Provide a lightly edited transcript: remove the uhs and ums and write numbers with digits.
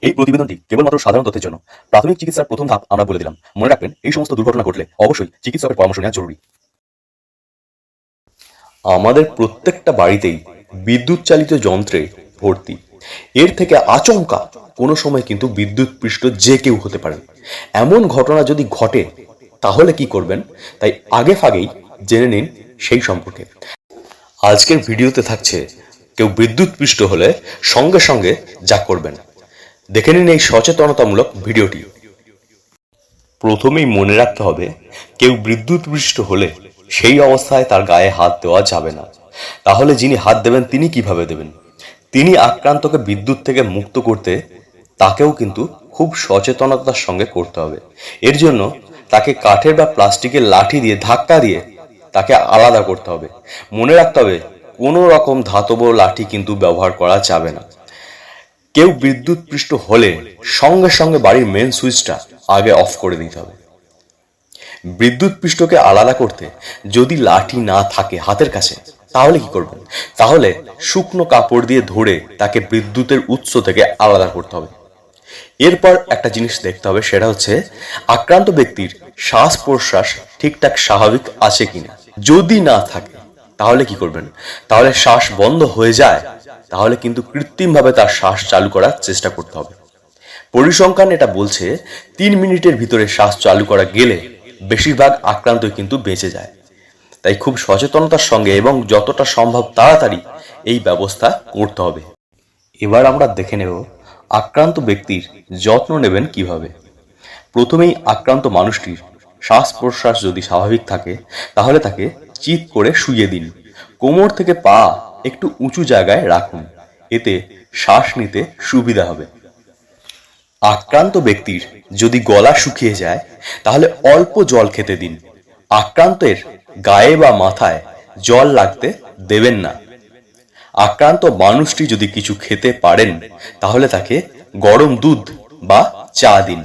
এই প্রতিবেদনটি কেবলমাত্র সাধারণ তথ্যের জন্য। প্রাথমিক চিকিৎসার প্রথম ধাপ আমরা বলে দিলাম। মনে রাখবেন, এই সমস্ত দুর্ঘটনা ঘটলে অবশ্যই চিকিৎসকের পরামর্শ নেওয়া জরুরি। আমাদের প্রত্যেকটা বাড়িতেই বিদ্যুৎ চালিত যন্ত্রে ভর্তি। এর থেকে আচমকা কোনো সময় কিন্তু বিদ্যুৎস্পৃষ্ট যে কেউ হতে পারে। এমন ঘটনা যদি ঘটে তাহলে কি করবেন, তাই আগে ভাগেই জেনে নিন সেই সম্পর্কে। আজকের ভিডিওতে থাকছে কেউ বিদ্যুৎস্পৃষ্ট হলে সঙ্গে সঙ্গে যা করবেন। দেখে নিন এই সচেতনতামূলক ভিডিওটি। প্রথমেই মনে রাখতে হবে, কেউ বিদ্যুৎস্পৃষ্ট হলে সেই অবস্থায় তার গায়ে হাত দেওয়া যাবে না। তাহলে যিনি হাত দেবেন তিনি কিভাবে দেবেন? তিনি আক্রান্তকে বিদ্যুৎ থেকে মুক্ত করতে তাকেও কিন্তু খুব সচেতনতার সঙ্গে করতে হবে। এর জন্য তাকে কাঠের বা প্লাস্টিকের লাঠি দিয়ে ধাক্কা দিয়ে তাকে আলাদা করতে হবে। মনে রাখতে হবে, কোনো রকম ধাতব লাঠি কিন্তু ব্যবহার করা যাবে না। কেউ বিদ্যুৎস্পৃষ্ট হলে সঙ্গে সঙ্গে বাড়ির মেন সুইচটা আগে অফ করে দিতে হবে। বিদ্যুৎস্পৃষ্টকে আলাদা করতে যদি লাঠি না থাকে হাতের কাছে, তাহলে কি করবেন? তাহলে শুকনো কাপড় দিয়ে ধরে তাকে বিদ্যুতের উৎস থেকে আলাদা করতে হবে। এরপর একটা জিনিস দেখতে হবে, সেটা হচ্ছে আক্রান্ত ব্যক্তির শ্বাস প্রশ্বাস ঠিকঠাক স্বাভাবিক আছে কিনা। যদি না থাকে তাহলে কি করবেন? তাহলে শ্বাস বন্ধ হয়ে যায়, তাহলে কিন্তু কৃত্রিমভাবে তার শ্বাস চালু করার চেষ্টা করতে হবে। পরিসংখ্যান এটা বলছে 3 মিনিটের ভিতরে শ্বাস চালু করা গেলে বেশিরভাগ আক্রান্তই কিন্তু বেঁচে যায়। তাই খুব সচেতনতার সঙ্গে এবং যতটা সম্ভব তাড়াতাড়ি এই ব্যবস্থা করতে হবে। এবার আমরা দেখে নেব আক্রান্ত ব্যক্তির যত্ন নেবেন কিভাবে। প্রথমেই আক্রান্ত মানুষটির শ্বাস প্রশ্বাস যদি স্বাভাবিক থাকে তাহলে তাকে চিৎ করে শুইয়ে দিন। কোমর থেকে পা একটু উঁচু জায়গায় রাখুন, এতে শ্বাস নিতে সুবিধা হবে। আক্রান্ত ব্যক্তির যদি গলা শুকিয়ে যায় তাহলে অল্প জল খেতে দিন। আক্রান্তের গায়ে বা মাথায় জল লাগতে দেবেন না। আক্রান্ত মানুষটি যদি কিছু খেতে পারেন তাহলে তাকে গরম দুধ বা চা দিন।